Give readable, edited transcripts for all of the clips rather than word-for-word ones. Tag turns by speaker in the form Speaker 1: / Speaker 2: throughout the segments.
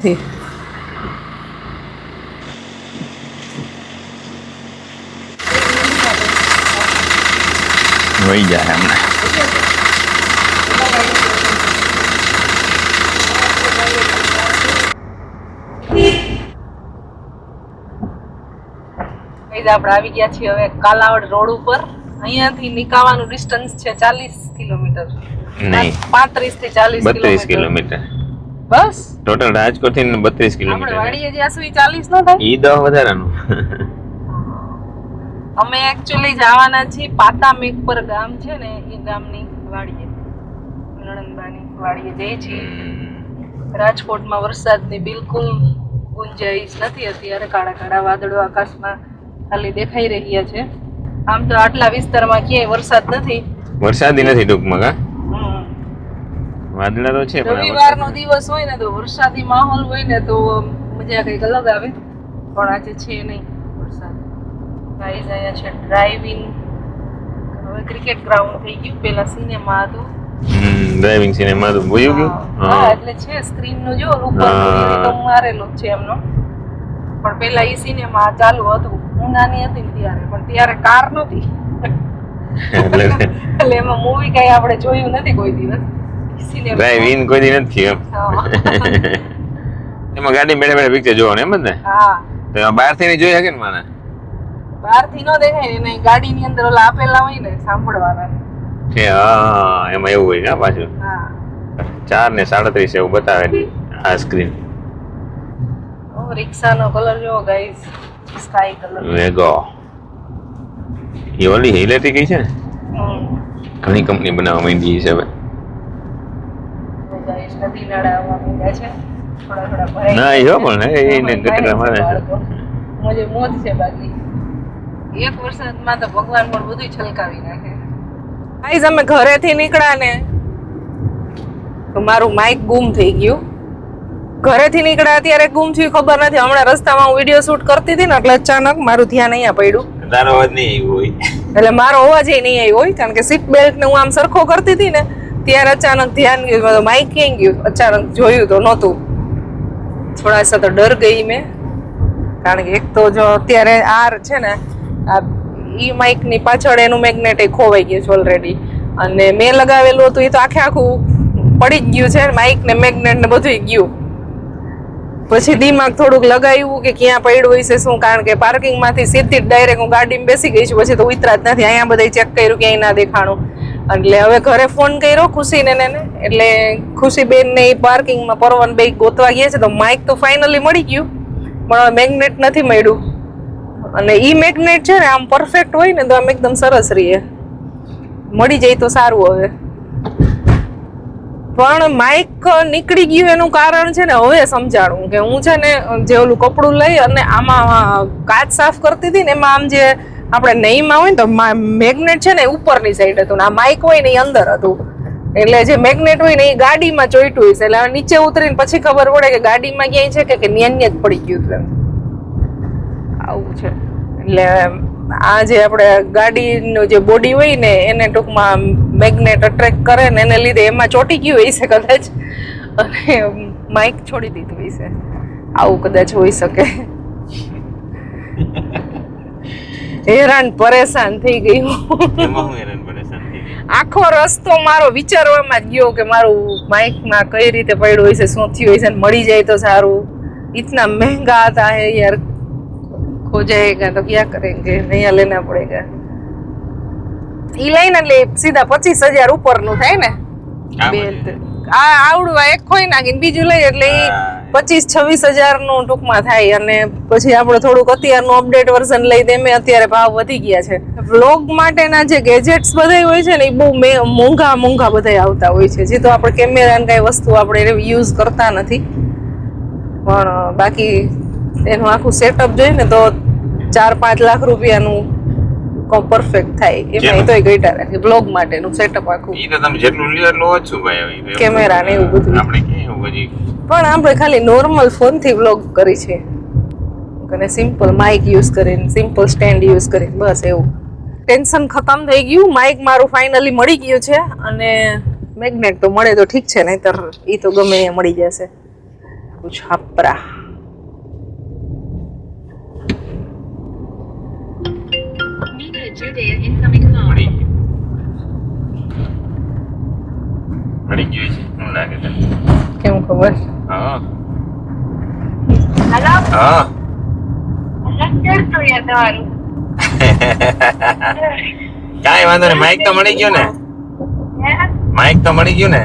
Speaker 1: વહી જાય હમણાં.
Speaker 2: આપણે આવી ગયા છીએ હવે કાલાવડ રોડ ઉપર. અહીંયાથી નીકાવાનું ડિસ્ટન્સ છે 40 કિલોમીટર.
Speaker 1: નહીં,
Speaker 2: 35 થી 40
Speaker 1: કિલોમીટર
Speaker 2: બસ.
Speaker 1: ટોટલ રાજકોટ થી 32 કિલોમીટર.
Speaker 2: આપણે વાડીએ જ્યાં સુધી 40 ન થાય.
Speaker 1: ઈ 10 વધારાનું.
Speaker 2: અમે એકચ્યુઅલી જવાના છીએ પાતામેઘપર ગામ છે ને, એ ગામની વાડીએ, નણંદબાની વાડીએ જઈએ છીએ. રાજકોટમાં વરસાદની બિલકુલ ગુંજાઈશ નથી અત્યારે. કાળા કાળા વાદળો આકાશમાં ખાલી દેખાઈ રહ્યા છે. આમ તો આટલા વિસ્તારમાં ક્યાંય વરસાદ નથી.
Speaker 1: વરસાદી નથી ટૂંકમાં. કા વાદળા તો છે,
Speaker 2: રવિવારનો દિવસ હોય ને તો વરસાદી માહોલ હોય ને તો મજા કઈક અલગ આવે, પણ આજે છે નહીં વરસાદ. ગાઈઝ અહીંયા છે ડ્રાઇવિંગ. હવે ક્રિકેટ ગ્રાઉન્ડ થઈ ગયું. પેલા સિનેમા હતું.
Speaker 1: ડ્રાઇવિંગ સિનેમા તો ભૂલી ગયું.
Speaker 2: હા, એટલે છે સ્ક્રીન નો જો ઉપર તો મારેલો છે એમનો. પણ પેલા ઈ સિનેમા ચાલુ હતું. હું નાની હતી ને ત્યારે, પણ ત્યારે કાર નહોતી એટલે એમાં મૂવી કઈ આપણે જોયું નથી કોઈ દિવસ.
Speaker 1: ડ્રાઇવિંગ કોઈ દી નથી એમ. એમાં ગાડી બેઠા બેઠા પિક્ચર જોવાનું એમ જ ને.
Speaker 2: હા,
Speaker 1: તો બહાર થી જોઈ શકે ને માને.
Speaker 2: બહાર થી નો દેખાય ને, ગાડી ની અંદર ઓલા આપેલા હોય ને સાંભળવાના
Speaker 1: છે. હા, એમાં એવું હોય ને પાછું.
Speaker 2: હા,
Speaker 1: 4:37 એવું બતાવે આ સ્ક્રીન.
Speaker 2: રિક્ષાનો કલર જો ગાઈસ, સ્કાય કલર.
Speaker 1: વેગો એ ઓલી ઇલેક્ટ્રિક છે ને, ઘણી કંપની બનાવવા માંડી છે હવે.
Speaker 2: ગાઈસ નદી નાળા આવવા માંડ્યા છે. થોડા થોડા ભરાઈ.
Speaker 1: ના જો પણ એને ગટરા મારે છે.
Speaker 2: મોજે મોજ છે. બાકી એક વરસાદમાં તો ભગવાન પણ બધું છલકાવી નાખે. ગાઈસ અમે ઘરેથી નીકળ્યા ને તો મારું માઇક ગુમ થઈ ગયું. ઘરેથી નીકળ્યા ત્યારે ગુમ થયું ખબર નથી. હમણાં રસ્તામાં હું વિડીયો શૂટ કરતી હતી ને એટલે અચાનક મારું ધ્યાન અહીંયા પડ્યું.
Speaker 1: તારો અવાજ નહીં આવ્યો હોય
Speaker 2: એટલે મારો અવાજ નહીં આવ્યો હોય, કારણ કે સીટ બેલ્ટ ને હું આમ સરખો કરતી હતી ને ત્યારે અચાનક ધ્યાન ગયું. માઇક ક્યાં ગયું અચાનક જોયું તો નહોતું. થોડા સા તો ડર ગઈ મેં, કારણ કે એક તો જો અત્યારે આ છે ને આ ઈ માઇક ની પાછળ એનું મેગ્નેટ ખોવાઈ ગયું છે ઓલરેડી, અને મેં લગાવેલું હતું એ તો આખે આખું પડી જ ગયું છે. માઇક ને મેગ્નેટ ને બધું ગયું. પછી દિમાગ થોડુંક લગાવ્યું કે ક્યાં પડ્યું હોય છે શું, કારણ કે પાર્કિંગ માંથી સીધી જ ડાયરેક્ટ હું ગાડીમાં બેસી ગઈ છું. પછી તો ઉતરા જ નથી. અહીંયા બધા ચેક કર્યું ક્યાંય ના દેખાણું. એટલે હવે ઘરે ફોન કર્યો ખુશીને ને, એટલે ખુશીબેન ને એ પાર્કિંગમાં પરવન બે ગોતવા ગયા છે. તો માઇક તો ફાઇનલી મળી ગયું, પણ મેગ્નેટ નથી મળ્યું. અને ઈ મેગ્નેટ છે ને આમ પરફેક્ટ હોય ને તો આમ એકદમ સરસ રહીએ. મળી જાય તો સારું. હવે પણ માઇક નીકળી ગયું એનું કારણ છે ને હવે સમજાણું કે હું છે ને જે ઓલું કપડું લઈ અને આમાં કાચ સાફ કરતી હતી ને એમાં આમ જે આપણે નહીમાં હોય ને તો મેગ્નેટ છે ને ઉપરની સાઈડ હતું ને આ માઇક હોય ને એ અંદર હતું. એટલે જે મેગ્નેટ હોય ને એ ગાડીમાં ચોઈટું હોય છે. એટલે નીચે ઉતરીને પછી ખબર પડે કે ગાડીમાં ક્યાંય છે કે ન્યાન્ય જ પડી ગયું હતું. આવું છે. એટલે આ જે આપણે ગાડીનું જે બોડી હોય ને એને ટૂંકમાં મેગ્નેટ અટ્રેક્ટ કરે ને એને લીધે એમાં ચોટી ગયું હોય છે કદાચ, અને માઇક છોડી દીધું હોય છે. આવું કદાચ હોઈ શકે. હેરાન પરેશાન થઈ ગયું. આખો રસ્તો મારો વિચારવામાં જ ગયો કે મારું માઇકમાં કઈ રીતે પડ્યું હોય છે, શું થયું હોય છે, મળી જાય તો સારું. इतना महंगा आता है यार, खो जाएगा तो क्या करेंगे, नया लेना पड़ेगा. ઈ લઈને એટલે સીધા 25,000 ઉપરનું થાય ને. આ આવડું એક ખોઈ નાખીને બીજું લઈ એટલે ઈ 25-26,000 નું ટૂંકમાં થાય. અને પછી આપણે થોડુંક અત્યારનું અપડેટ વર્ઝન લઈ દે. મેં અત્યારે ભાવ વધી ગયા છે. વ્લોગ માટેના જે ગેજેટ્સ બધા હોય છે ને એ બહુ મોંઘા બધા આવતા હોય છે. જે તો આપણે કેમેરા ને કઈ વસ્તુ આપણે યુઝ કરતા નથી, પણ બાકી એનું આખું સેટઅપ જોઈએ ને તો 4-5 લાખ રૂપિયાનું પરફેક્ટ થાય. એમાં તોય ગઈટા રાખે બ્લોગ માટેનું સેટઅપ આખું.
Speaker 1: ઈ તો તમે જેટલું લ્યો એટલું ઓછું ભાઈ.
Speaker 2: કેમેરા ને એવું બધું
Speaker 1: આપણે કેવું હજી,
Speaker 2: પણ આપણે ખાલી નોર્મલ ફોન થી વ્લોગ કરી છે અને સિમ્પલ માઇક યુઝ કરીને, સિમ્પલ સ્ટેન્ડ યુઝ કરીને, બસ એવું. ટેન્શન ખતમ થઈ ગયું. માઇક મારું ફાઇનલી મળી ગયું છે, અને મેગ્નેટ તો મળે તો ઠીક છે, નહીતર ઈ તો ગમે એ મળી જશે. છાપરા
Speaker 1: મળી ગયું છે શું લાગે તને?
Speaker 2: કેમ ખબર?
Speaker 1: હા
Speaker 3: હેલો
Speaker 1: હા
Speaker 3: લેક્ચર તો યાર તમારું
Speaker 1: કાંઈ વાંધો નહીં. માઇક તો મળી ગયું ને?
Speaker 3: હે
Speaker 1: માઇક તો મળી ગયું ને?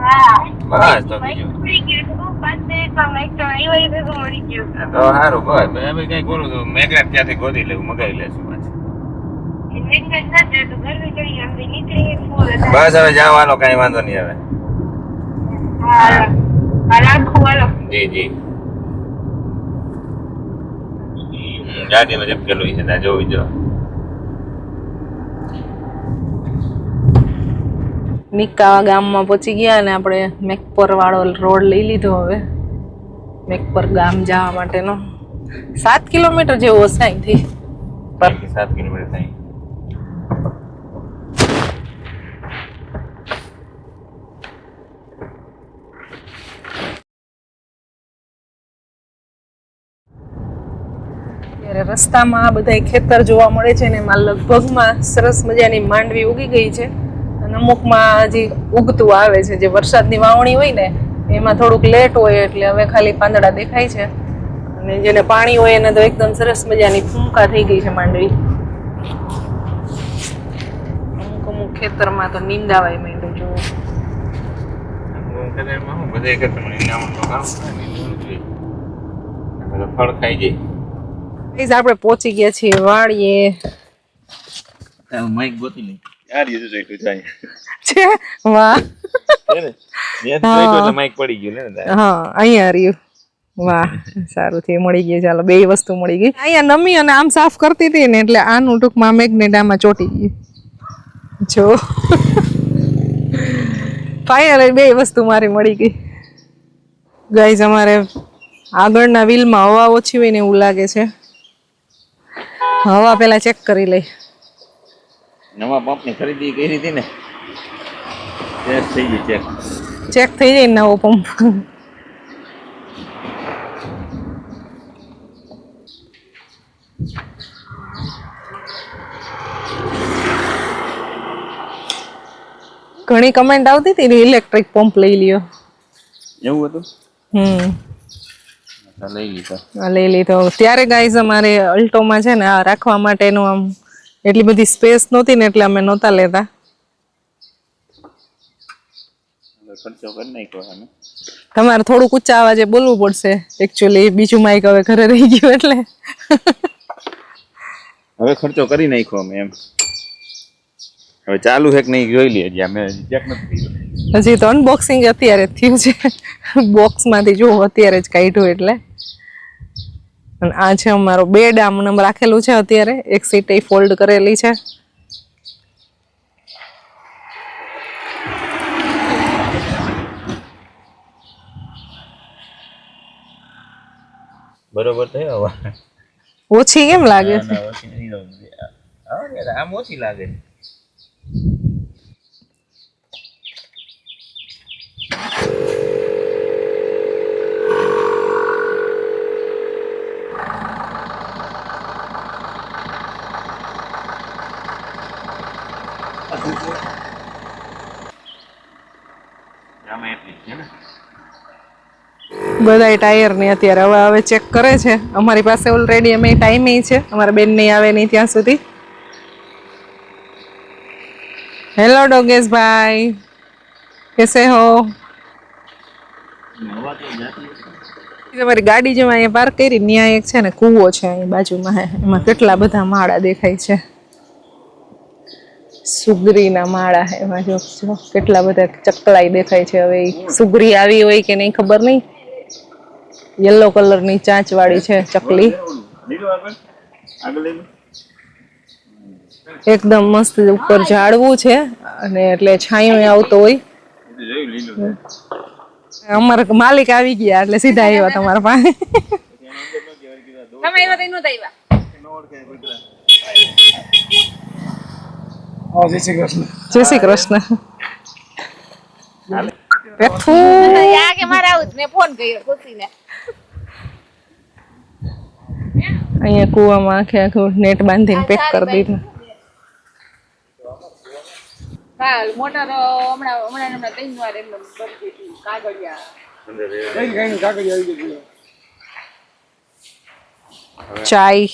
Speaker 3: હા
Speaker 1: બસ તો બીજું
Speaker 3: મળી ગયું તો 5 મિનિટમાં મેં તો આવ્યો એ ભેગું મળી ગયું
Speaker 1: તો સારું બસ હવે કઈ બોલું તો મેઘરાજ ત્યાંથી ગોતી લેવું મગાવી લેશું પાછું.
Speaker 3: ઇન્વેસ્ટમેન્ટ નથી તો ઘરવી કરી આમ નીકળી ફોન
Speaker 1: બસ હવે જાઓ હાલો કાંઈ વાંધો નહીં હવે.
Speaker 3: હા રાખું હાલો
Speaker 1: જી જી ગાડીમાં જપકેલું છે ત્યાં જોવી જો.
Speaker 2: નિકાવા ગામમાં પહોંચી ગયા અને આપણે મેકપર વાળો રોડ લઈ લીધો. હવે મેકપર ગામ જવા માટેનો 7 કિલોમીટર જેવો હશે અહીંથી.
Speaker 1: 7 કિલોમીટર થાય.
Speaker 2: ત્યારે રસ્તામાં આ બધા ખેતર જોવા મળે છે ને એમાં લગભગમાં સરસ મજાની માંડવી ઉગી ગઈ છે અને અમુકમાં હજી ઉગતું આવે છે. જે વરસાદની વાવણી હોય ને એમાં થોડુંક લેટ હોય એટલે હવે ખાલી પાંદડા દેખાય છે અને જેને પાણી હોય એને તો એકદમ સરસ મજાની ફૂંકા થઈ ગઈ છે માંડવી. અમુક અમુક ખેતરમાં તો નીંદાવાય માંડ્યું જો.
Speaker 1: ફળ ખાઈ જાય.
Speaker 2: આપણે પહોંચી ગયા છીએ વાડીએ.
Speaker 1: માઇક ગોતી લઈ યાર એ જોઈતું જાય
Speaker 2: છે વાહ
Speaker 1: માઇક પડી ગયું ને.
Speaker 2: હા અહીંયા રહ્યું. વાહ સારું થયું મળી ગયું. ચાલો બે વસ્તુ મળી ગઈ. અહીંયા નમી અને આમ સાફ કરતી હતી ને એટલે આનું ટૂંકમાં મેગ્નેટ આમાં ચોટી ગયું. જો ફાઇનલી બે વસ્તુ મારી મળી ગઈ. ગાઈઝ અમારે આગળના વ્હીલમાં હવા ઓછી હોય ને એવું લાગે છે. હવા પેલા ચેક કરી લઈ.
Speaker 1: નવા પંપ ની ખરીદી કરી હતી ને ચેક થઈ ગઈ.
Speaker 2: ચેક થઈ જાય નવો પંપ. ઘણી કમેન્ટ આવતી હતી ઇલેક્ટ્રિક પંપ લઈ લ્યો.
Speaker 1: એવું હતું? લઈ લીધો.
Speaker 2: લઈ લીધો. ત્યારે ગાઈઝ અમારે અલ્ટોમાં છે ને આ રાખવા માટેનું આમ એટલી બધી સ્પેસ નહોતી ને એટલે અમે નહોતા લેતા.
Speaker 1: ખર્ચો કરી નાખ્યો અમે.
Speaker 2: તમારે થોડુંક ઊંચા અવાજે બોલવું પડશે એકચ્યુઅલી. બીજું માઇક હવે ઘરે રહી ગયું એટલે
Speaker 1: હવે ખર્ચો કરી નાખ્યો અમે એમ. હવે ચાલુ છે કે નહીં જોઈ લઈએ. અમે ચેક નથી કર્યું.
Speaker 2: હજી તો અનબોક્સિંગ અત્યારે જ થયું છે. બોક્સમાંથી જો અત્યારે જ કાઢ્યું એટલે. અને આ છે અમારો બેડ. આમ રાખેલું છે અત્યારે. એક સીટ એ ફોલ્ડ કરેલી છે.
Speaker 1: બરોબર થયો હવે.
Speaker 2: ઓછી કેમ લાગે છે?
Speaker 1: આમ ઓછી લાગે.
Speaker 2: બધા ટાયર ને અત્યારે હવે ચેક કરે છે. અમારી પાસે ઓલરેડી અમે ટાઈમે છે. અમારા બેન નહીં આવે નહીં ત્યાં સુધી. હેલો ડોગેશ ભાઈ, કેસે હો? તમારી ગાડી જેમાં અહીંયા પાર્ક કરી ત્યાં એક છે ને કૂવો છે અહીં બાજુમાં. એમાં કેટલા બધા માળા દેખાય છે. સુગરીના માળા એમાં જો કેટલા બધા ચકલાઈ દેખાય છે. હવે સુગરી આવી હોય કે નહીં ખબર નહીં. યલો કલરની ચાંચ વાળી છે ચકલી. એકદમ મસ્ત ઉપર ઝાડવું છે અને એટલે છાંયો આવતો હોય. અમારા માલિક આવી ગયા એટલે સીધા આવ્યા તમારા પાસે. જય શ્રી કૃષ્ણ. પેથું
Speaker 4: આ કે મારે આવું જ, મેં ફોન કર્યો ખુશીને.
Speaker 2: અહીંયા કુવામાં આખું નેટ બાંધીને પેક કરી દીધું.
Speaker 4: હા મોટર હમણાં 3 વાર એમ બની ગઈ કાગળિયા.
Speaker 2: ચાય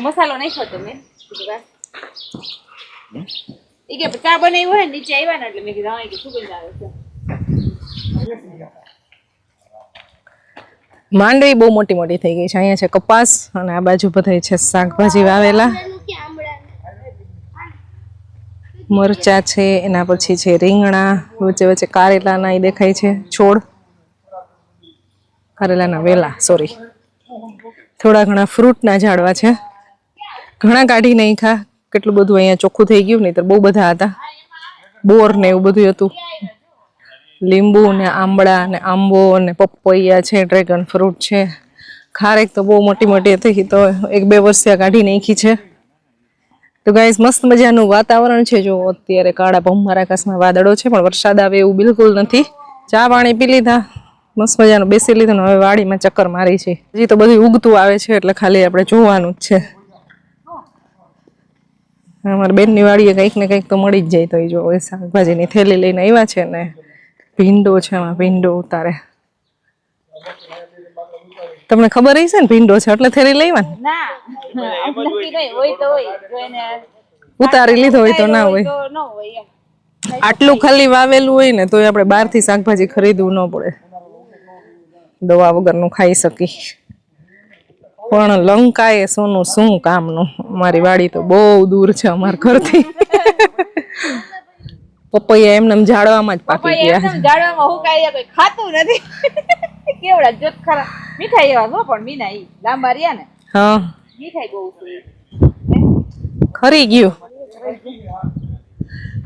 Speaker 4: મસાલો નાખ્યો તો મેં એ કે ચા બનાવી હોય નીચે આવ્યા ને એટલે મેં કીધું હા કે સુગંધ આવે છે.
Speaker 2: માંડવી બહુ મોટી મોટી થઈ ગઈ છે. અહીંયા છે કપાસ અને આ બાજુ બધા છે શાકભાજી વાવેલા. મરચા છે, એના પછી છે રીંગણા, વચ્ચે વચ્ચે કારેલાના એ દેખાય છે છોડ, કારેલાના વેલા સોરી. થોડા ઘણા ફ્રૂટના ઝાડવા છે, ઘણા કાઢી નાખ્યા. કેટલું બધું અહીંયા ચોખ્ખું થઈ ગયું, નહીં તો બહુ બધા હતા. બોર ને એવું બધું હતું. લીંબુ ને આંબળા ને આંબો ને પપૈયા છે, ડ્રેગન ફ્રૂટ છે. ખારેક તો બહુ મોટી મોટી હતી, તો 1-2 વર્ષ ત્યાં કાઢી નાખી છે. તો ગાઈસ મસ્ત મજાનું વાતાવરણ છે. જો અત્યારે કાળા ભમરા આકાશમાં વાદળો છે, પણ વરસાદ આવે એવું બિલકુલ નથી. ચા પાણી પી લીધા, મસ્ત મજાનું બેસી લીધું, હવે વાડીમાં ચક્કર મારી છે. હજી તો બધું ઉગતું આવે છે, એટલે ખાલી આપણે જોવાનું જ છે. અમારા બેનની વાડીએ કંઈક ને કંઈક તો મળી જ જાય. તો એ જો શાકભાજીની થેલી લઈને આવ્યા છે ને ભીંડો છે, એમાં ભીંડો ઉતારે. તમને ખબર હશે ને ભીંડો છે એટલે થેલી લઈ આવ્યા
Speaker 4: ના નક્કી નહીં હોય તો હોય, જો એને
Speaker 2: ઉતારી લીધો હોય તો ના હોય.
Speaker 4: તો ન હોય એમ.
Speaker 2: આટલું ખાલી વાવેલું હોય ને તો આપણે બહારથી શાકભાજી ખરીદવું ન પડે, દવા વગરનું ખાઈ શકી. પણ લંકાએ સોનું શું કામનું. અમારી વાડી તો બહુ દૂર છે અમારા ઘરથી. પપૈયા એમને ઝાડવામાં જ પાકી ગયા.
Speaker 4: એકદમ ઝાડવામાં હુકાય કોઈ ખાતું નથી. કેવડા જોત ખરા મીઠાઈ એવા નો, પણ મીના ઈ લાંબા રહ્યા ને
Speaker 2: હા
Speaker 4: મીઠાઈ બહુ છે.
Speaker 2: ખરી ગયું.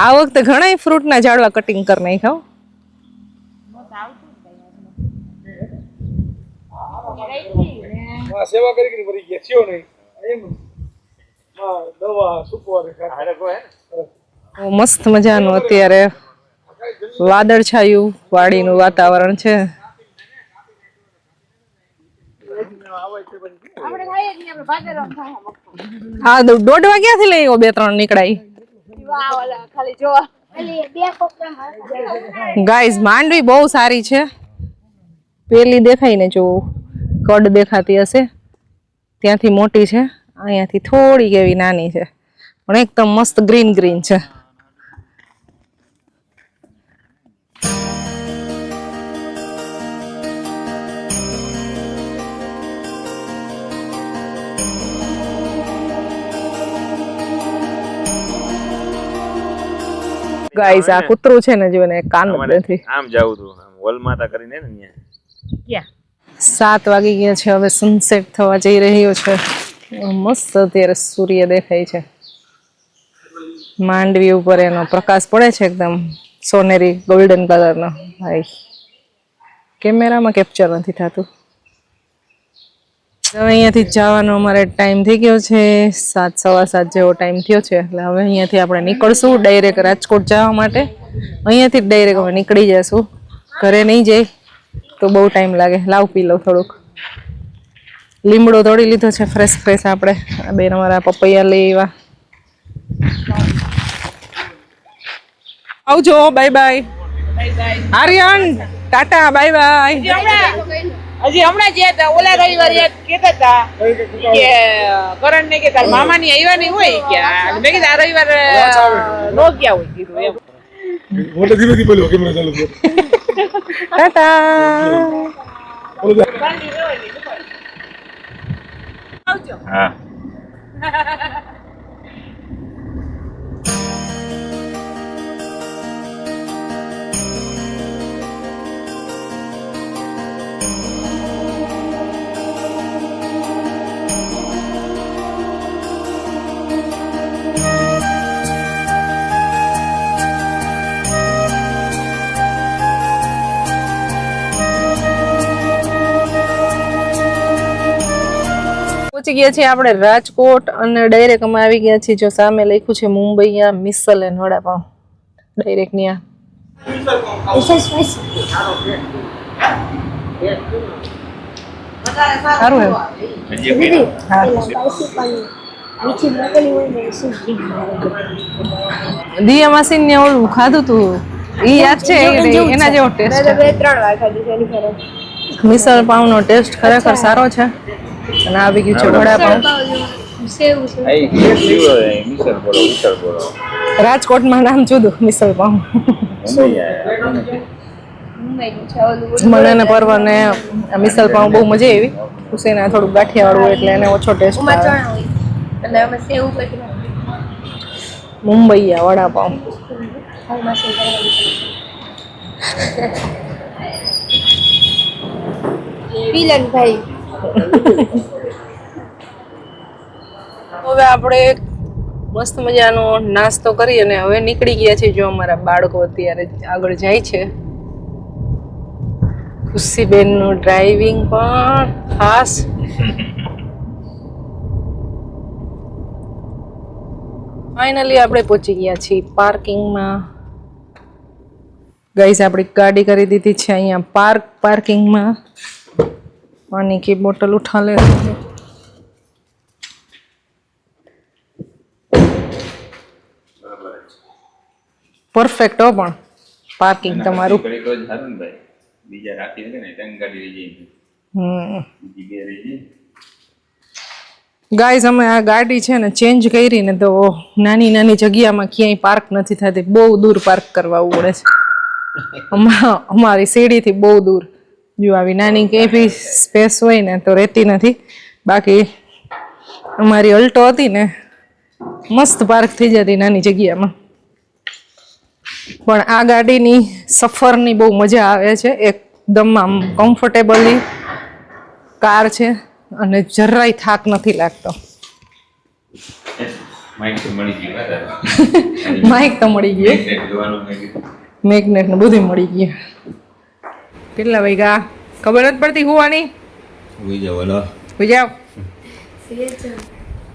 Speaker 2: આ વખતે ઘણા ફ્રૂટના ઝાડવા કટિંગ કરી નાખ્યા.
Speaker 5: સેવા કરી મરી ગયા થયો નહીં એમ દવા સુપર
Speaker 2: મસ્ત મજાનું અત્યારે વાદળ છાયું વાડીનું વાતાવરણ છે.
Speaker 4: આપણે ખાઈએ છીએ આપણે ભાગેરામ થાય મસ્ત.
Speaker 2: હા 1:30 વાગ્યાથી લઈ 2-3 નીકળાઈ.
Speaker 4: વાહ ઓલા ખાલી જોવા
Speaker 2: ગાઈઝ માંડવી બહુ સારી છે. પેલી દેખાય ને જો કડ દેખાતી હશે ત્યાંથી મોટી છે, અહીંયાથી થોડીક એવી નાની છે, પણ એકદમ મસ્ત ગ્રીન ગ્રીન છે. ગાઈસ આ કૂતરું છે ને જો ને કાન જ નથી.
Speaker 1: આમ જાવું તું વોલ માતા કરીને ને અહીંયા.
Speaker 4: ક્યાં
Speaker 2: 7 વાગી ગયા છે, હવે સનસેટ થવા જઈ રહ્યો છે. મસ્ત અત્યારે સૂર્ય દેખાય છે. માંડવી ઉપર એનો પ્રકાશ પડે છે એકદમ સોનેરી ગોલ્ડન કલરનો. ભાઈ કેમેરામાં કેપ્ચર નથી થતું. હવે અહીંયાથી જવાનો અમારે ટાઈમ થઈ ગયો છે, 7:15 જેવો ટાઈમ થયો છે. એટલે હવે અહીંયાથી આપણે નીકળશું ડાયરેક્ટ રાજકોટ જવા માટે. અહીંયાથી ડાયરેક્ટ હવે નીકળી જશું, ઘરે નહીં જાય તો બહુ ટાઈમ લાગે. લાવ પી લો થોડુંક. લીમડો તોડી લીધો છે ફ્રેશ ફ્રેશ. આપણે આ બેન અમારા પપૈયા લઈ આવ્યા. આવજો, bye bye. Aryan tata, bye bye.
Speaker 4: હજી હમણાં જે હતા ઓલા રવિવાર યાદ કેતા હતા કે કરણ ને કે તાર મામા ની આવ્યા નહીં હોય કે મેં કીધું આ રવિવાર નો ગયા હોય કીધું એમ.
Speaker 5: મોટે ધીમે ધીમે બોલો કેમેરા ચાલુ છે.
Speaker 2: ટાટા.
Speaker 4: આવજો.
Speaker 1: હા
Speaker 2: પહોંચી ગયા છીએ આપણે રાજકોટ અને ડાયરેક્ટ અમે આવી ગયા છીએ. જો સામે લખ્યું છે મુંબઈ મિસલ એન્ડ વડાપાવ, ડાયરેક્ટ ત્યાં સારું એમ હા દિયા માસી ને ઓલું ખાધું તું ઈ યાદ છે એના જેવો ટેસ્ટ મિસળ પાવ નો ટેસ્ટ ખરેખર સારો છે અને આવી ગયું છે વડાપાવ રાજકોટમાં નામ જુદું મિસળ પાવ મને ને પરવાને મિસળ પાવ બહુ મજા આવી ઉસેના થોડું ગાંઠિયા વાળું એટલે એને ઓછો ટેસ્ટ આવે મુંબઈયા વડાપાવ હવે આપણે મસ્ત મજાનો નાસ્તો કરી અને હવે નીકળી ગયા છે જો અમારા બાળકો અત્યારે આગળ જાય છે ખુશીબેનનું ડ્રાઇવિંગ પણ ખાસ ફાઇનલી આપણે પહોંચી ગયા છીએ પાર્કિંગમાં ગાઈસ આપણી ગાડી કરી દીધી છે અહીંયા પાર્કિંગમાં પાણી की बोतल उठा ले પરફેક્ટ હો પણ પાર્કિંગ તમારું
Speaker 1: બીજા રાખી દે ને ટંગ ગાડી રહી જાય બીજી બે રહી જાય
Speaker 2: ગાઈઝ અમે આ ગાડી છે ને ચેન્જ કરી ને તો નાની નાની જગ્યામાં ક્યાંય પાર્ક નથી થતી બહુ દૂર પાર્ક કરવા પડે છે અમારી સીડીથી બહુ દૂર જો આવી નાની કઈ બી સ્પેસ હોય ને તો રહેતી નથી બાકી અમારી અલ્ટો હતી ને મસ્ત પાર્ક થઈ જતી નાની જગ્યામાં પણ આ ગાડીની સફરની બહુ મજા આવે છે એકદમ આમ કમ્ફર્ટેબલી કાર છે અને જરાય થાક નથી લાગતો
Speaker 1: માઇક તો મળી ગયું
Speaker 2: માઇક તો મળી ગયું મેગ્નેટ ને બધું મળી ગયું કેટલા વાગ્યા ખબર નથી પડતી હોવાની હોઈ જાવ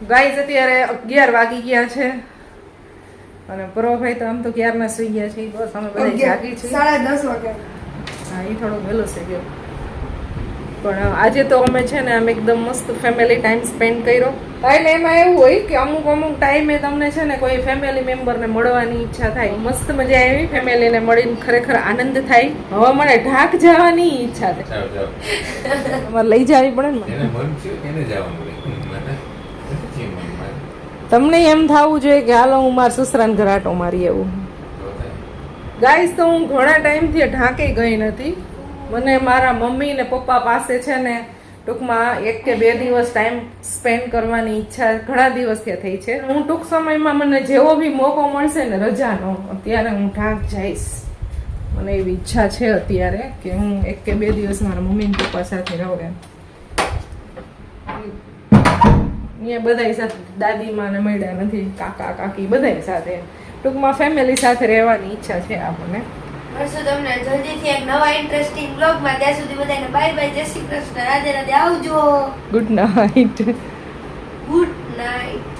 Speaker 2: ગાઈઝ અત્યારે 11 વાગી ગયા છે અને પરોભાઈ તો આમ તો ક્યારના સુઈ ગયા છે બસ અમે બધા જાગી છીએ 10:30 વાગ્યા હા એ થોડું વહેલું છે ગયો પણ આજે તો અમે છે ને આમ એકદમ મસ્ત ફેમિલી ટાઈમ સ્પેન્ડ કર્યો એટલે એમાં એવું હોય કે અમુક ટાઈમે તમને છે ને કોઈ ફેમિલી મેમ્બરને મળવાની ઈચ્છા થાય મસ્ત મજા આવી ફેમિલીને મળીને ખરેખર આનંદ થાય હવે મને ઢાક જવાની ઈચ્છા થાય અમારે લઈ જવી પડે ને તમને એમ થવું જોઈએ કે હાલો હું મારા સસરાને ઘર આટો મારી એવું ગાઈસ તો હું ઘણા ટાઈમથી ઢાકે ગઈ નથી મને મારા મમ્મી ને પપ્પા પાસે છે ને ટૂંકમાં 1 કે 2 દિવસ ટાઈમ સ્પેન્ડ કરવાની ઈચ્છા ઘણા દિવસથી થઈ છે હું ટૂંક સમયમાં મને જેવો બી મોકો મળશે ને રજાનો ત્યારે હું ઢાક જઈશ મને એવી ઈચ્છા છે અત્યારે કે હું 1 કે 2 દિવસ મારા મમ્મી ને પપ્પા સાથે રહું એમ અહીંયા બધા સાથે દાદીમાં ને મળ્યા નથી કાકા કાકી બધા સાથે ટૂંકમાં ફેમિલી સાથે રહેવાની ઈચ્છા છે આપણને
Speaker 6: મળશું તમને જલ્દીથી એક નવા ઇન્ટરેસ્ટિંગ બ્લોગમાં ત્યાં સુધી બધાને બાય બાય જય શ્રી કૃષ્ણ રાધે રાધે આવજો
Speaker 2: ગુડ નાઇટ
Speaker 6: ગુડ નાઇટ